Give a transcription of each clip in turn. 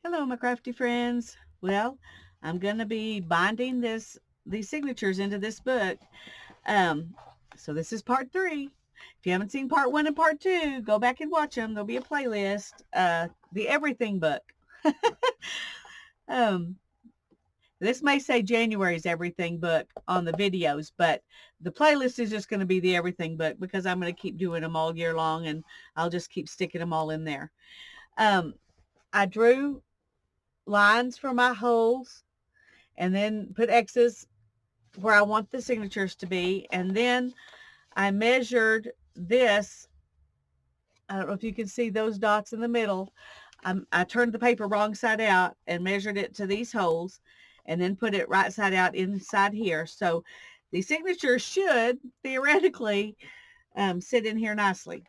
Hello, my crafty friends. Well, I'm going to be binding these signatures into this book. Um, so this is part 3. If you haven't seen part 1 and part 2, go back and watch them. There'll be a playlist. The Everything book. um, this may say January's Everything book on the videos, but the playlist is just going to be the Everything book because I'm going to keep doing them all year long, and I'll just keep sticking them all in there. I drew lines for my holes and then put X's where I want the signatures to be. And then I measured this. I don't know if you can see those dots in the middle. I turned the paper wrong side out and measured it to these holes and then put it right side out inside here. So the signatures should theoretically sit in here nicely.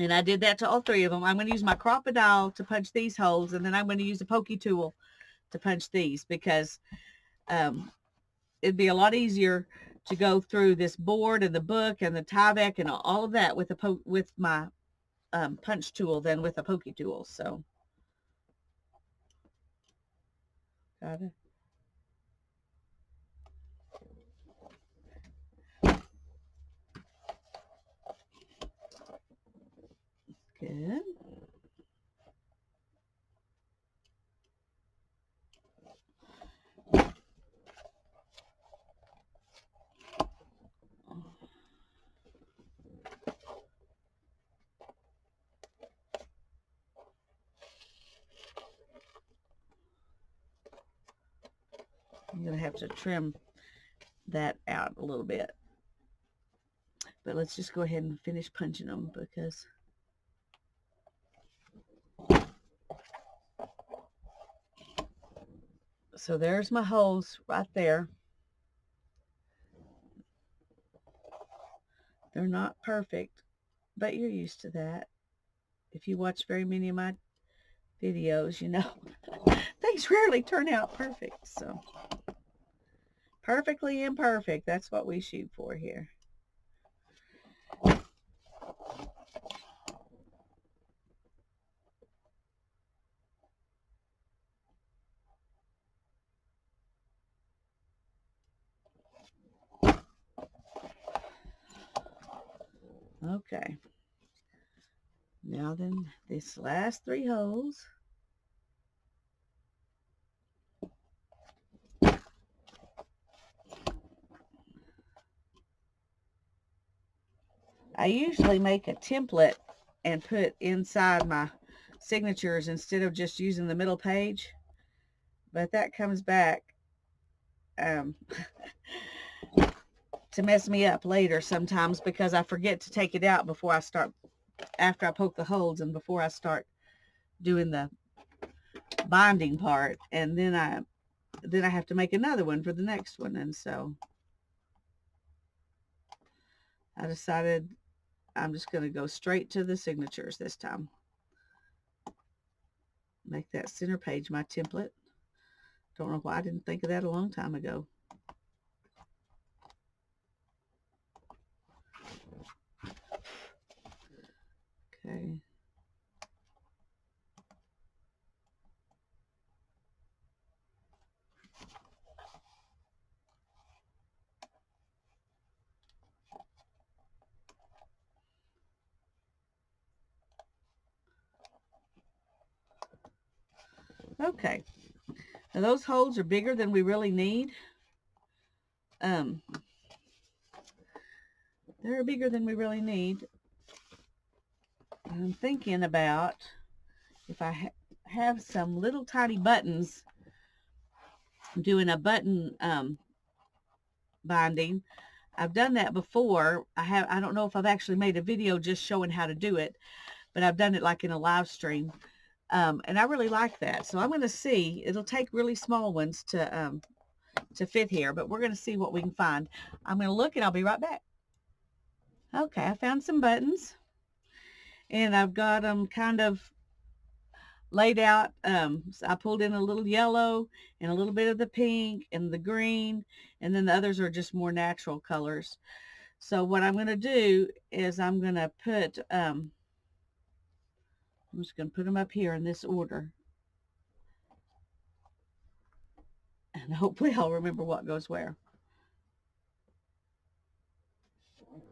And I did that to all 3 of them. I'm going to use my Crop-A-Dile to punch these holes, and then I'm going to use a pokey tool to punch these because it'd be a lot easier to go through this board and the book and the Tyvek and all of that with my punch tool than with a pokey tool. So, got it. Good. I'm going to have to trim that out a little bit. But let's just go ahead and finish punching them because so there's my holes right there. They're not perfect, but you're used to that. If you watch very many of my videos, you know things rarely turn out perfect. So perfectly imperfect, that's what we shoot for here. Okay. Now then, this last 3 holes. I usually make a template and put inside my signatures instead of just using the middle page. But that comes back um, to mess me up later sometimes because I forget to take it out before I start, after I poke the holes and before I start doing the binding part. And then I have to make another one for the next one. And so I decided I'm just going to go straight to the signatures this time. Make that center page my template. Don't know why I didn't think of that a long time ago. Okay. Okay. Now those holes are bigger than we really need. Um, they're bigger than we really need. I'm thinking about if I have some little tiny buttons, doing a button binding. I've done that before. I don't know if I've actually made a video just showing how to do it, but I've done it like in a live stream. And I really like that. So I'm going to see. It'll take really small ones to fit here, but we're going to see what we can find. I'm going to look and I'll be right back. Okay, I found some buttons and I've got them kind of laid out. So I pulled in a little yellow and a little bit of the pink and the green, and then the others are just more natural colors. So what I'm going to do is I'm going to put, I'm just going to put them up here in this order. And hopefully I'll remember what goes where.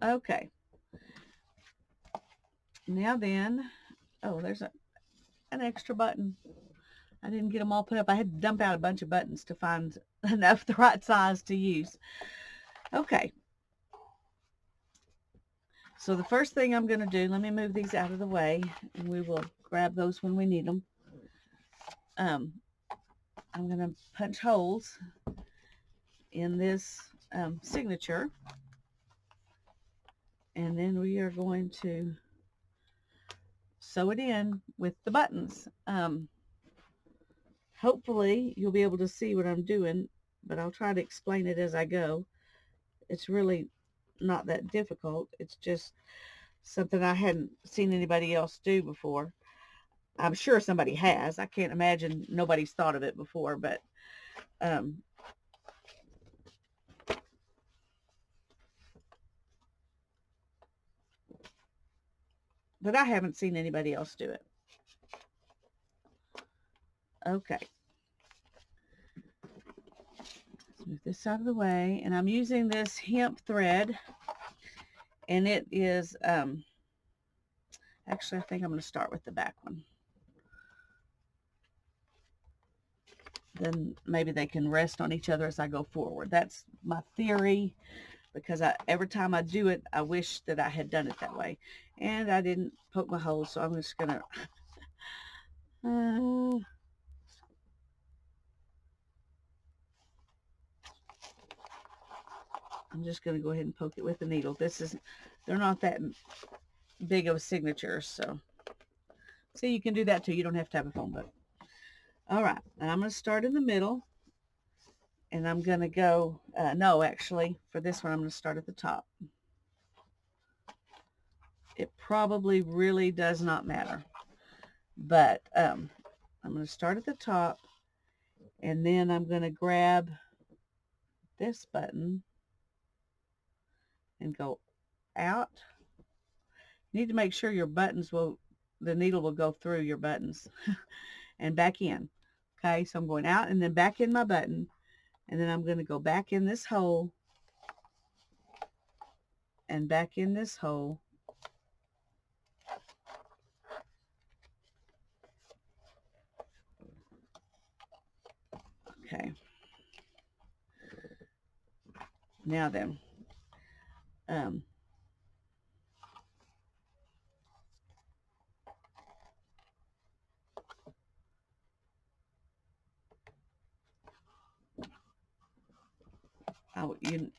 Okay. Now then, oh, there's an extra button. I didn't get them all put up. I had to dump out a bunch of buttons to find enough the right size to use. Okay. So the first thing I'm going to do, let me move these out of the way, and we will grab those when we need them. I'm going to punch holes in this signature, and then we are going to sew it in with the buttons. Hopefully you'll be able to see what I'm doing, but I'll try to explain it as I go. It's really not that difficult. It's just something I hadn't seen anybody else do before. I'm sure somebody has. I can't imagine nobody's thought of it before, but I haven't seen anybody else do it. Okay. Let's move this out of the way. And I'm using this hemp thread. And it is, actually, I think I'm going to start with the back one. Then maybe they can rest on each other as I go forward. That's my theory, because every time I do it, I wish that I had done it that way. And I didn't poke my holes, so I'm just going to... I'm just going to go ahead and poke it with the needle. They're not that big of a signature, so... See, you can do that too. You don't have to have a phone book. All right, and I'm going to start in the middle, and I'm going to go, no, actually, for this one, I'm going to start at the top. It probably really does not matter, but I'm going to start at the top, and then I'm going to grab this button and go out. You need to make sure your buttons the needle will go through your buttons and back in. Okay, so I'm going out and then back in my button, and then I'm going to go back in this hole and back in this hole. Okay. Now then,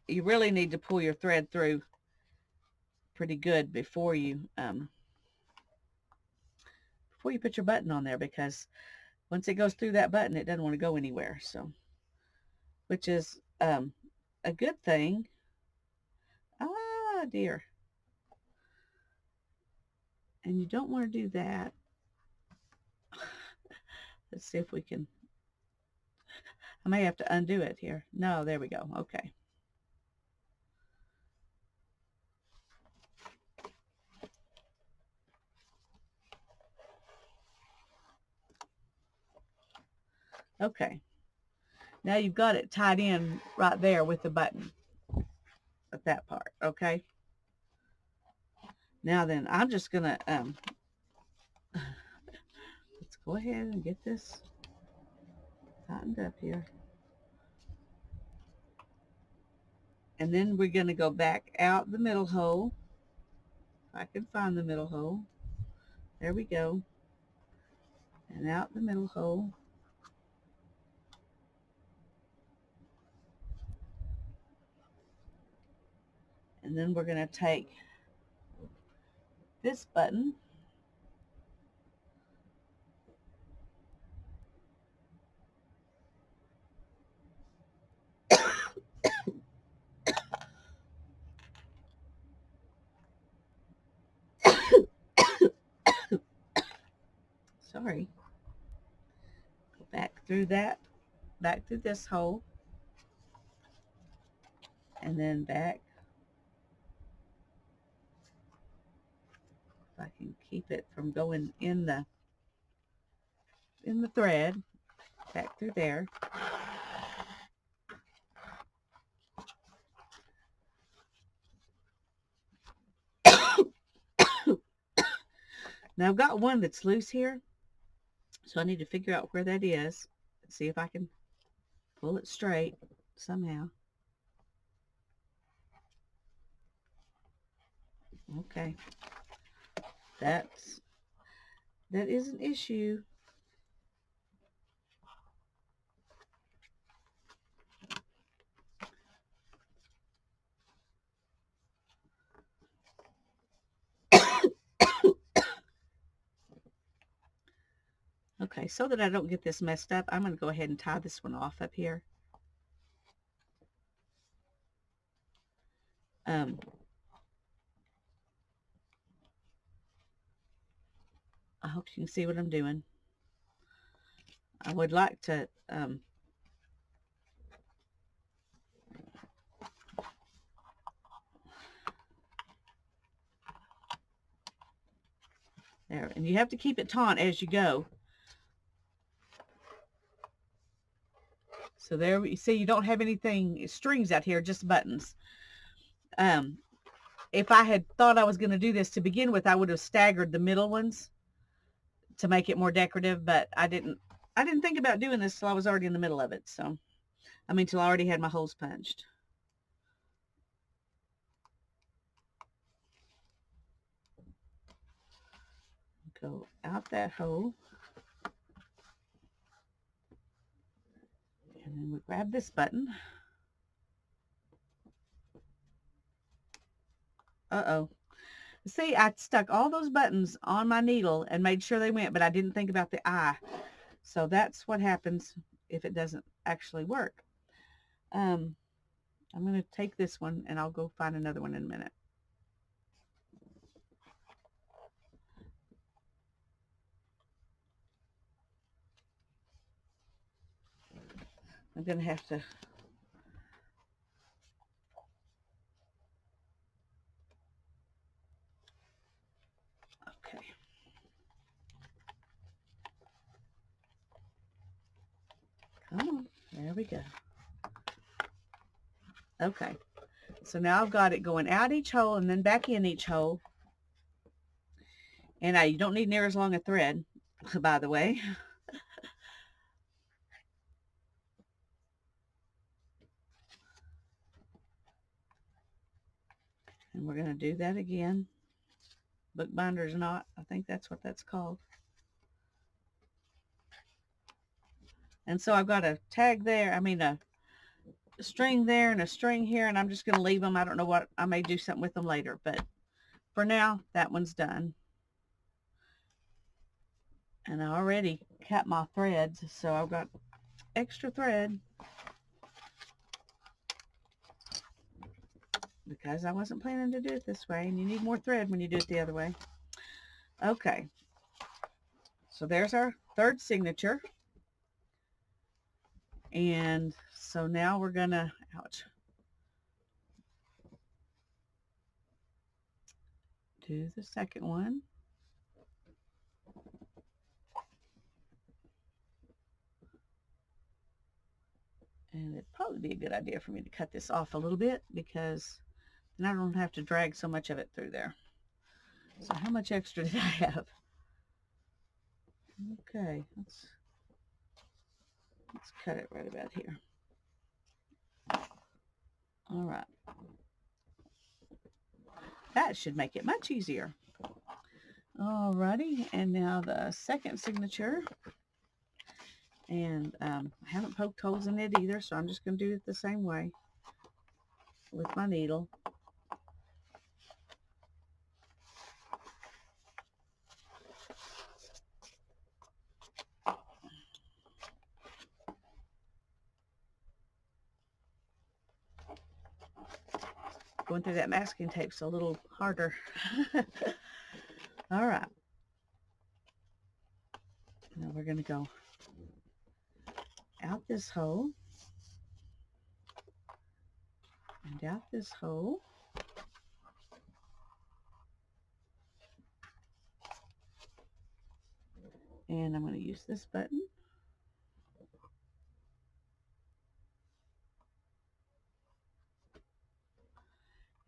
you really need to pull your thread through pretty good before you put your button on there, because once it goes through that button, it doesn't want to go anywhere. So, which is a good thing. Ah, dear. And you don't want to do that. Let's see if we can. I may have to undo it here. No, there we go. Okay. Okay. Now you've got it tied in right there with the button at that part. Okay. Now then, I'm just going to, let's go ahead and get this tightened up here. And then we're going to go back out the middle hole. If I can find the middle hole. There we go. And out the middle hole. And then we're going to take this button sorry, go back through this hole, and then back, if I can keep it from going in the thread, back through there, Now I've got one that's loose here, so I need to figure out where that is. See if I can pull it straight somehow. Okay. That is an issue. Okay, so that I don't get this messed up, I'm going to go ahead and tie this one off up here. I hope you can see what I'm doing. I would like to there, and you have to keep it taut as you go. So there, you see, you don't have anything strings out here, just buttons. If I had thought I was going to do this to begin with, I would have staggered the middle ones to make it more decorative, but I didn't think about doing this till I was already in the middle of it. So, I mean, till I already had my holes punched. Go out that hole. And then we grab this button. Uh-oh. See, I stuck all those buttons on my needle and made sure they went, but I didn't think about the eye. So that's what happens if it doesn't actually work. I'm going to take this one and I'll go find another one in a minute. I'm going to have to okay. Come on. There we go. Okay. So now I've got it going out each hole and then back in each hole. And you don't need near as long a thread, by the way. And we're going to do that again. Bookbinder's knot. I think that's what that's called. And so I've got a tag there. I mean, a string there and a string here, and I'm just going to leave them. I don't know what, I may do something with them later, but for now, that one's done. And I already cut my threads, so I've got extra thread because I wasn't planning to do it this way, and you need more thread when you do it the other way. Okay, so there's our third signature. And so now we're gonna, ouch, do the second one. And it'd probably be a good idea for me to cut this off a little bit because then I don't have to drag so much of it through there. So how much extra did I have? Okay, let's cut it right about here. All right. That should make it much easier. Alrighty, and now the second signature. And I haven't poked holes in it either, so I'm just going to do it the same way with my needle. Going through that masking tape's a little harder. All right. Now we're going to go out this hole and out this hole. And I'm going to use this button.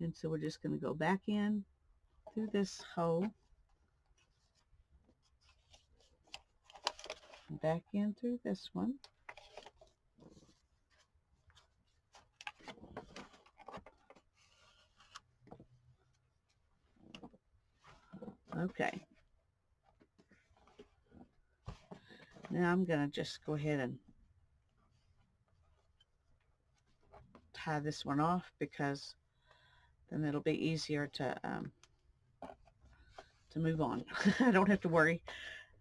And so we're just going to go back in through this hole. Back in through this one. Okay. Now I'm going to just go ahead and tie this one off, because then it'll be easier to move on. I don't have to worry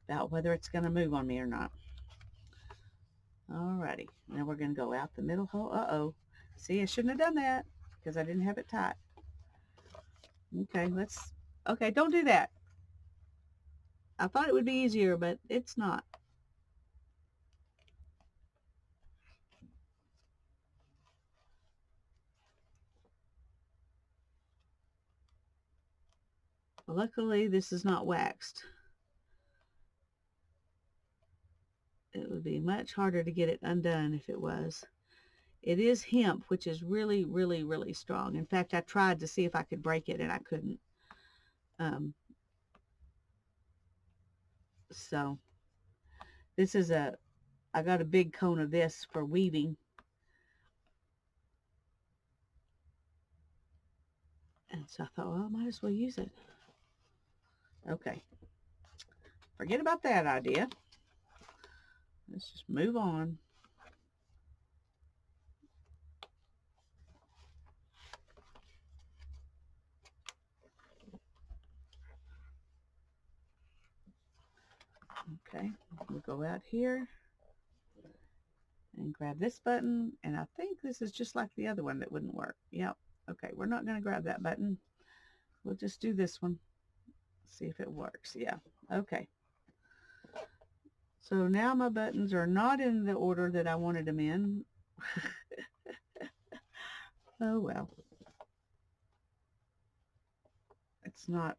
about whether it's going to move on me or not. Alrighty, now we're going to go out the middle hole. Uh-oh. See, I shouldn't have done that because I didn't have it tight. Okay, okay, don't do that. I thought it would be easier, but it's not. Luckily, this is not waxed. It would be much harder to get it undone if it was. It is hemp, which is really, really, really strong. In fact, I tried to see if I could break it, and I couldn't. So this is I got a big cone of this for weaving. And so I thought, well, I might as well use it. Okay. Forget about that idea. Let's just move on. Okay, we'll go out here and grab this button, and I think this is just like the other one that wouldn't work. Yep. Okay, we're not going to grab that button. We'll just do this one. See if it works. Yeah. Okay. So now my buttons are not in the order that I wanted them in. Oh well. It's not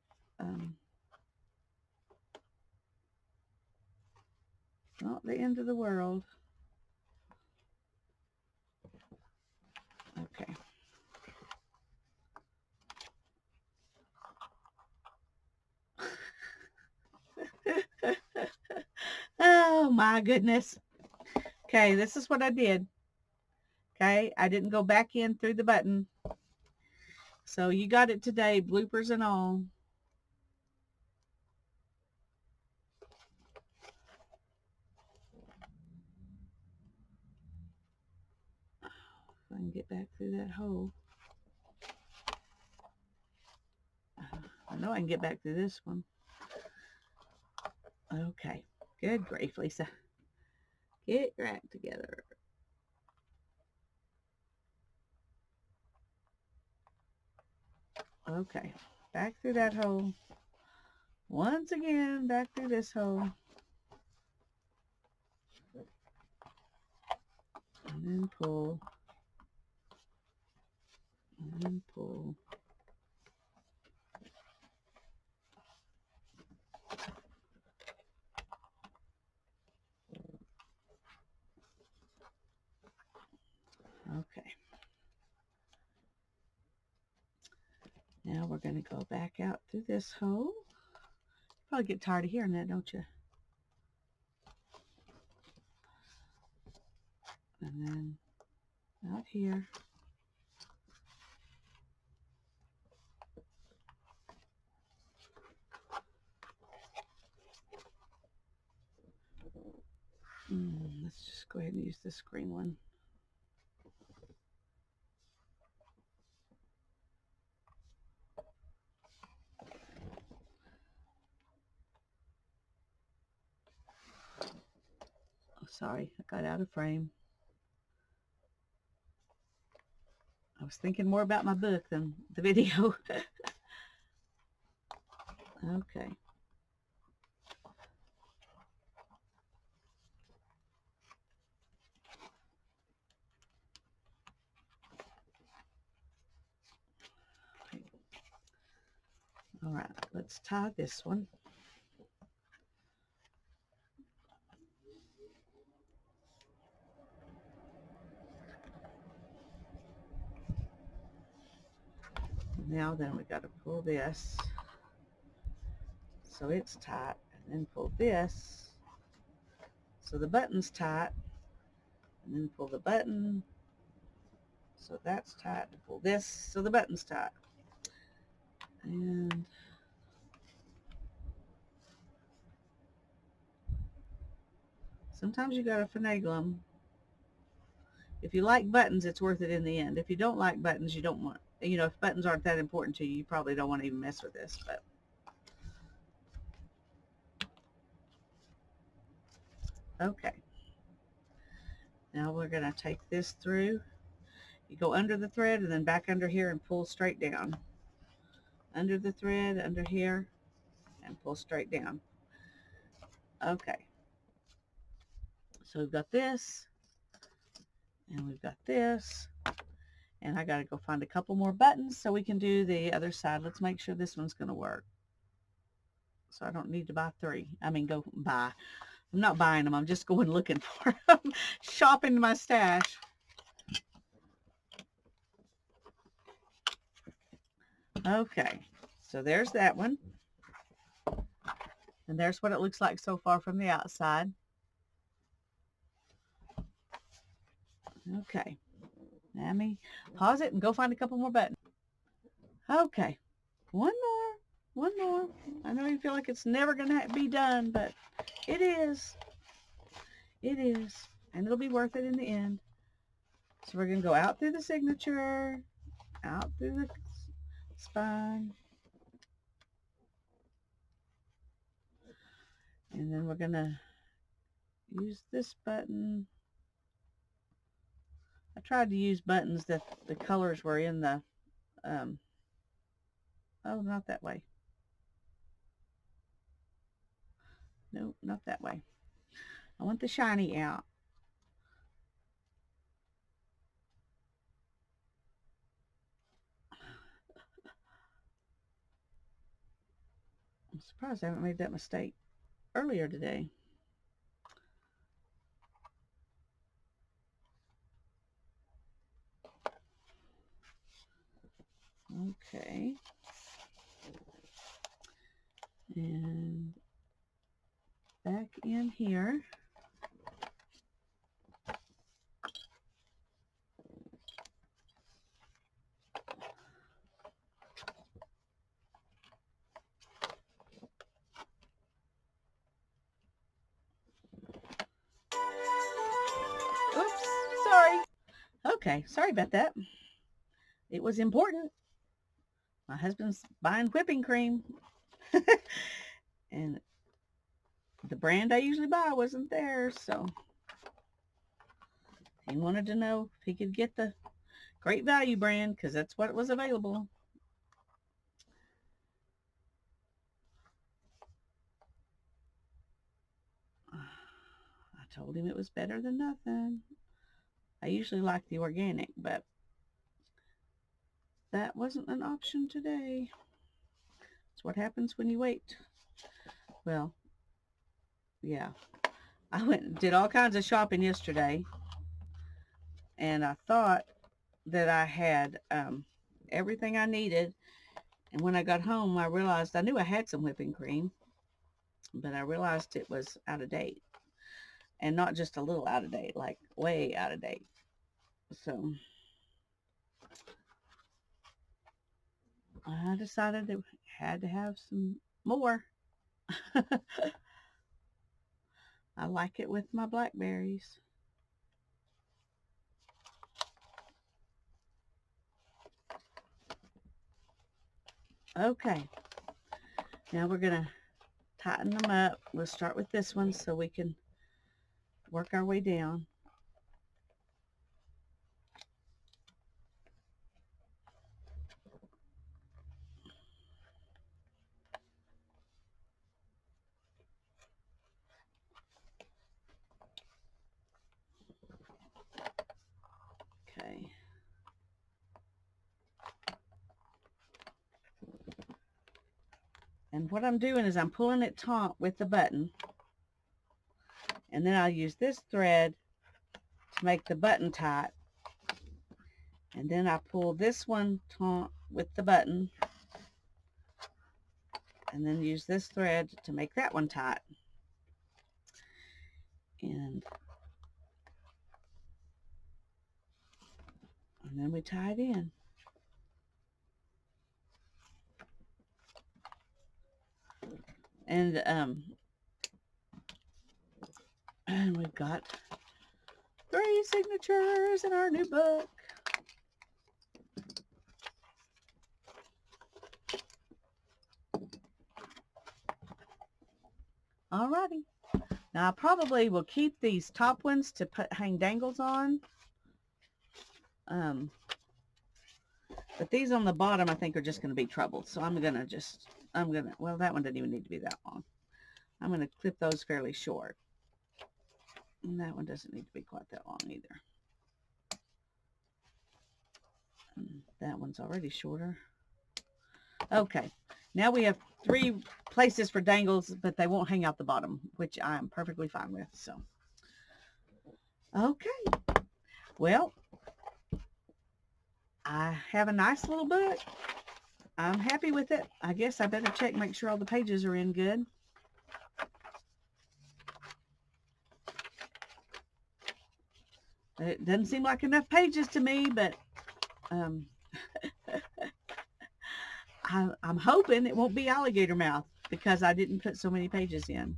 not the end of the world. Okay. Oh my goodness. Okay, this is what I did. Okay, I didn't go back in through the button. So you got it today, bloopers and all. If I can get back through that hole. I know I can get back through this one. Okay, good grief, Lisa. Get your act together. Okay, back through that hole. Once again, back through this hole. And then pull. And then pull. Okay. Now we're going to go back out through this hole. Probably get tired of hearing that, don't you? And then out here. Let's just go ahead and use this green one. Oh, sorry, I got out of frame. I was thinking more about my book than the video. Okay. All right, let's tie this one. Now then we got to pull this so it's tight, and then pull this so the button's tight, and then pull the button so that's tight, pull this so the button's tight, and sometimes you gotta finagle them. If you like buttons, it's worth it in the end. If you don't like buttons, you don't want, you know, if buttons aren't that important to you, you probably don't want to even mess with this. But okay, now we're going to take this through. You go under the thread and then back under here and pull straight down. Under the thread, under here, and pull straight down. Okay, so we've got this, and we've got this, and I got to go find a couple more buttons so we can do the other side. Let's make sure this one's going to work. So I don't need to buy three. I mean, go buy. I'm not buying them. I'm just going looking for them. Shopping my stash. Okay, so there's that one. And there's what it looks like so far from the outside. Okay, let me pause it and go find a couple more buttons. Okay, one more. I know you feel like it's never going to be done, but it is. It is. And it'll be worth it in the end. So we're going to go out through the signature, out through the spine, and then we're going to use this button. I tried to use buttons that the colors were in the, oh, not that way. Nope, not that way. I want the shiny out. I'm surprised I haven't made that mistake earlier today. Okay. And back in here. Oops, sorry. Okay, sorry about that. It was important. My husband's buying whipping cream. And the brand I usually buy wasn't there, so he wanted to know if he could get the Great Value brand, because that's what was available. I told him it was better than nothing. I usually like the organic, but that wasn't an option today. It's what happens when you wait. Well, yeah. I went and did all kinds of shopping yesterday, and I thought that I had everything I needed. And when I got home, I realized I knew I had some whipping cream, but I realized it was out of date. And not just a little out of date, like way out of date. So I decided that I had to have some more. I like it with my blackberries. Okay, now we're going to tighten them up. We'll start with this one so we can work our way down. Okay. And what I'm doing is I'm pulling it taut with the button, and then I'll use this thread to make the button tight, and then I pull this one taut with the button, and then use this thread to make that one tight. And then we tie it in. And we've got 3 signatures in our new book. Alrighty. Now I probably will keep these top ones to hang dangles on. But these on the bottom I think are just going to be troubled. So well, that one doesn't even need to be that long. I'm going to clip those fairly short. And that one doesn't need to be quite that long either. And that one's already shorter. Okay, now we have 3 places for dangles, but they won't hang out the bottom, which I'm perfectly fine with. So, okay, well, I have a nice little book. I'm happy with it. I guess I better check, make sure all the pages are in good. It doesn't seem like enough pages to me, but I'm hoping it won't be alligator mouth because I didn't put so many pages in.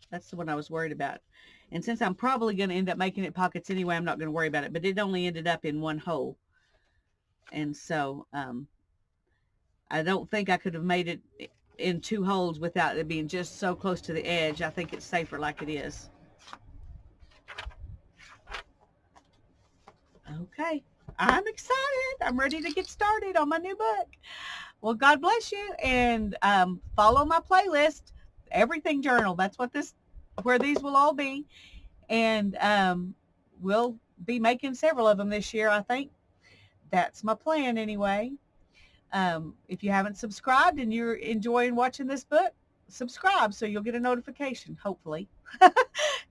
That's the one I was worried about. And since I'm probably going to end up making it pockets anyway, I'm not going to worry about it. But it only ended up in 1 hole. And so I don't think I could have made it in 2 holes without it being just so close to the edge. I think it's safer like it is. Okay. I'm excited. I'm ready to get started on my new book. Well, God bless you. And follow my playlist, Everything Journal. That's where these will all be. And we'll be making several of them this year, I think. That's my plan anyway. If you haven't subscribed and you're enjoying watching this book, subscribe so you'll get a notification, hopefully.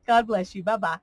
God bless you. Bye-bye.